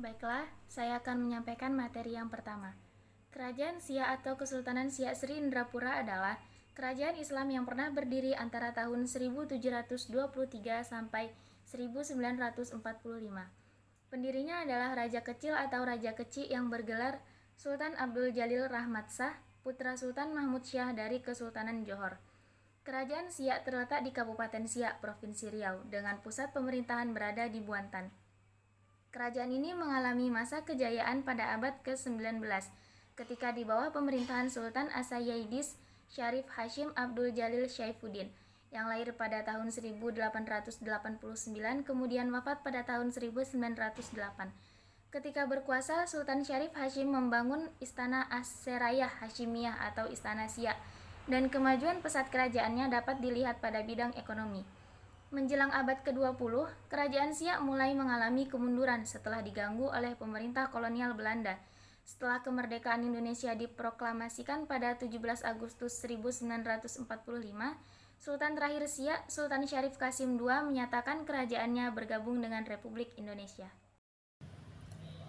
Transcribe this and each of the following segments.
Baiklah, saya akan menyampaikan materi yang pertama. Kerajaan Siak atau Kesultanan Siak Sri Indrapura adalah kerajaan Islam yang pernah berdiri antara tahun 1723 sampai 1945. Pendirinya adalah Raja Kecil atau Raja Kecil yang bergelar Sultan Abdul Jalil Rahmat Shah, putra Sultan Mahmud Syah dari Kesultanan Johor. Kerajaan Siak terletak di Kabupaten Siak, Provinsi Riau, dengan pusat pemerintahan berada di Buantan. Kerajaan ini mengalami masa kejayaan pada abad ke-19 ketika di bawah pemerintahan Sultan As-Sayyidis Syarif Hashim Abdul Jalil Syaifuddin yang lahir pada tahun 1889 kemudian wafat pada tahun 1908. Ketika berkuasa, Sultan Syarif Hashim membangun Istana As-Serayah Hashimiyah atau Istana Siak, dan kemajuan pesat kerajaannya dapat dilihat pada bidang ekonomi. Menjelang abad ke-20, kerajaan Siak mulai mengalami kemunduran setelah diganggu oleh pemerintah kolonial Belanda. Setelah kemerdekaan Indonesia diproklamasikan pada 17 Agustus 1945, Sultan terakhir Siak, Sultan Syarif Qasim II, menyatakan kerajaannya bergabung dengan Republik Indonesia.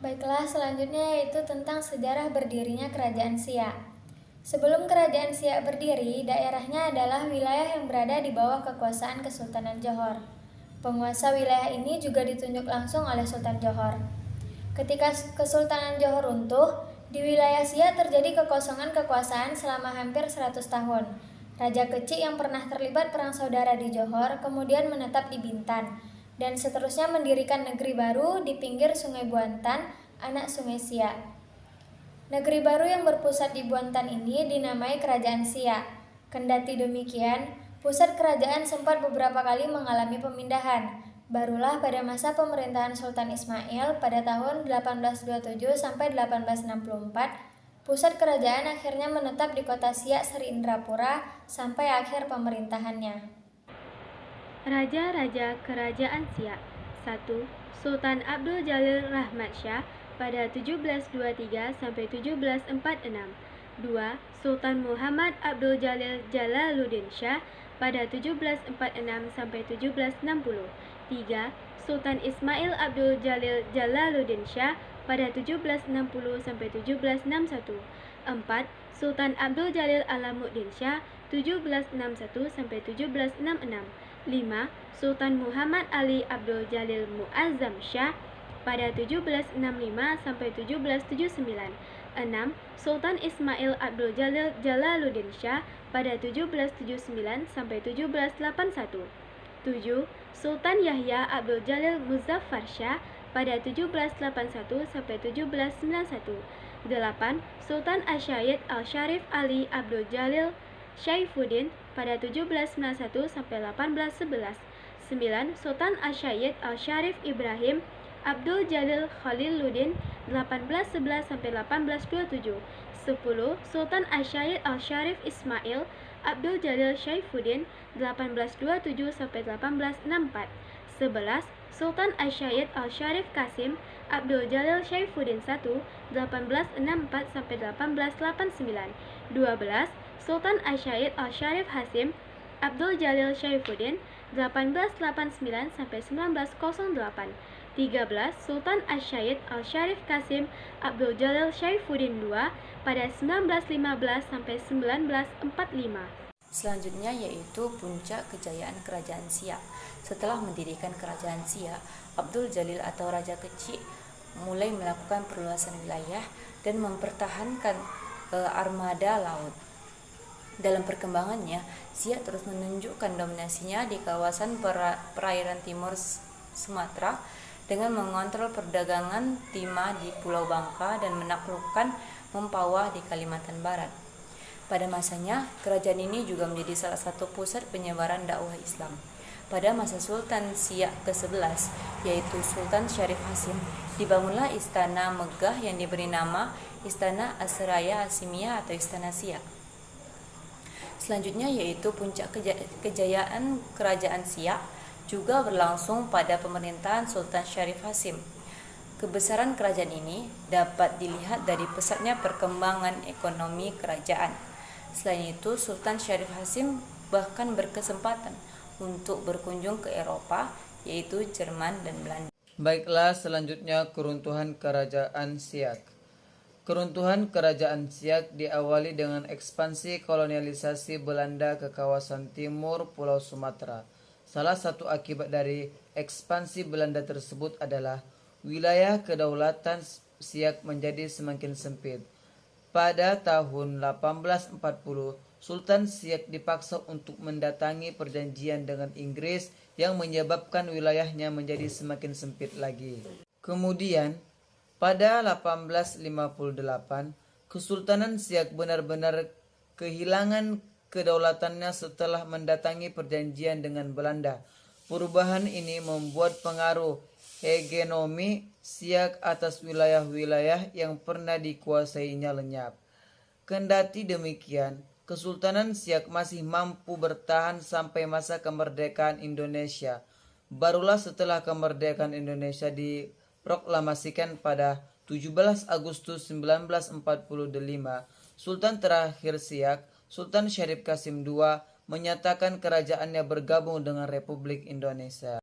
Baiklah, selanjutnya yaitu tentang sejarah berdirinya Kerajaan Siak. Sebelum Kerajaan Siak berdiri, daerahnya adalah wilayah yang berada di bawah kekuasaan Kesultanan Johor. Penguasa wilayah ini juga ditunjuk langsung oleh Sultan Johor. Ketika Kesultanan Johor runtuh, di wilayah Siak terjadi kekosongan kekuasaan selama hampir 100 tahun. Raja Kecil yang pernah terlibat perang saudara di Johor kemudian menetap di Bintan, dan seterusnya mendirikan negeri baru di pinggir Sungai Buantan, anak Sungai Siak. Negeri baru yang berpusat di Buantan ini dinamai Kerajaan Siak. Kendati demikian, pusat kerajaan sempat beberapa kali mengalami pemindahan. Barulah pada masa pemerintahan Sultan Ismail pada tahun 1827 sampai 1864, pusat kerajaan akhirnya menetap di kota Siak Sri Indrapura sampai akhir pemerintahannya. Raja-raja Kerajaan Siak. 1. Sultan Abdul Jalil Rahmat Shah pada 1723 sampai 1746. 2. Sultan Muhammad Abdul Jalil Jalaluddin Shah pada 1746 sampai 1760. 3. Sultan Ismail Abdul Jalil Jalaluddin Shah pada 1760 sampai 1761. 4. Sultan Abdul Jalil Alamuddin Shah 1761 sampai 1766. 5. Sultan Muhammad Ali Abdul Jalil Muazzam Shah pada 1765 sampai 1779. 6. Sultan Ismail Abdul Jalil Jalaluddin Shah pada 1779 sampai 1781. 7. Sultan Yahya Abdul Jalil Muzaffar Shah pada 1781 sampai 1791. 8. Sultan Asyayid Al-Syarif Ali Abdul Jalil Syaifuddin pada 1791 sampai 1811. 9. Sultan Asyayid Al-Syarif Ibrahim Abdul Jalil Khaliluddin 1811 sampai 1827. 10. Sultan Asyayid Al-Syarif Ismail Abdul Jalil Syaifuddin 1827 sampai 1864. 11. Sultan Asyayid Al-Syarif Qasim Abdul Jalil Syaifuddin I 1864 sampai 1889. 12. Sultan Asyayid Al-Syarif Hasim Abdul Jalil Syaifuddin 1889 sampai 1908. 13. Sultan Asyayid Al-Syarif Qasim Abdul Jalil Syaifuddin II pada 1915 sampai 1945. Selanjutnya yaitu puncak kejayaan Kerajaan Siak. Setelah mendirikan Kerajaan Siak, Abdul Jalil atau Raja Kecil mulai melakukan perluasan wilayah dan mempertahankan armada laut. Dalam perkembangannya, Siak terus menunjukkan dominasinya di kawasan perairan timur Sumatera dengan mengontrol perdagangan timah di Pulau Bangka dan menaklukkan Mempawah di Kalimantan Barat. Pada masanya, kerajaan ini juga menjadi salah satu pusat penyebaran dakwah Islam. Pada masa Sultan Siak ke-11, yaitu Sultan Syarif Hasim, dibangunlah istana megah yang diberi nama Istana As-Serayah Hashimiyah atau Istana Siak. Selanjutnya yaitu puncak kejayaan Kerajaan Siak juga berlangsung pada pemerintahan Sultan Syarif Hasim. Kebesaran kerajaan ini dapat dilihat dari pesatnya perkembangan ekonomi kerajaan. Selain itu, Sultan Syarif Hasim bahkan berkesempatan untuk berkunjung ke Eropa, yaitu Jerman dan Belanda. Baiklah, selanjutnya keruntuhan Kerajaan Siak. Keruntuhan Kerajaan Siak diawali dengan ekspansi kolonialisasi Belanda ke kawasan timur Pulau Sumatera. Salah satu akibat dari ekspansi Belanda tersebut adalah wilayah kedaulatan Siak menjadi semakin sempit. Pada tahun 1840, Sultan Siak dipaksa untuk mendatangi perjanjian dengan Inggris yang menyebabkan wilayahnya menjadi semakin sempit lagi. Kemudian, pada 1858, Kesultanan Siak benar-benar kehilangan kedaulatannya setelah mendatangi perjanjian dengan Belanda. Perubahan ini membuat pengaruh hegemoni Siak atas wilayah-wilayah yang pernah dikuasainya lenyap. Kendati demikian, Kesultanan Siak masih mampu bertahan sampai masa kemerdekaan Indonesia. Barulah setelah kemerdekaan Indonesia diproklamasikan pada 17 Agustus 1945, Sultan terakhir Siak, Sultan Syarif Qasim II, menyatakan kerajaannya bergabung dengan Republik Indonesia.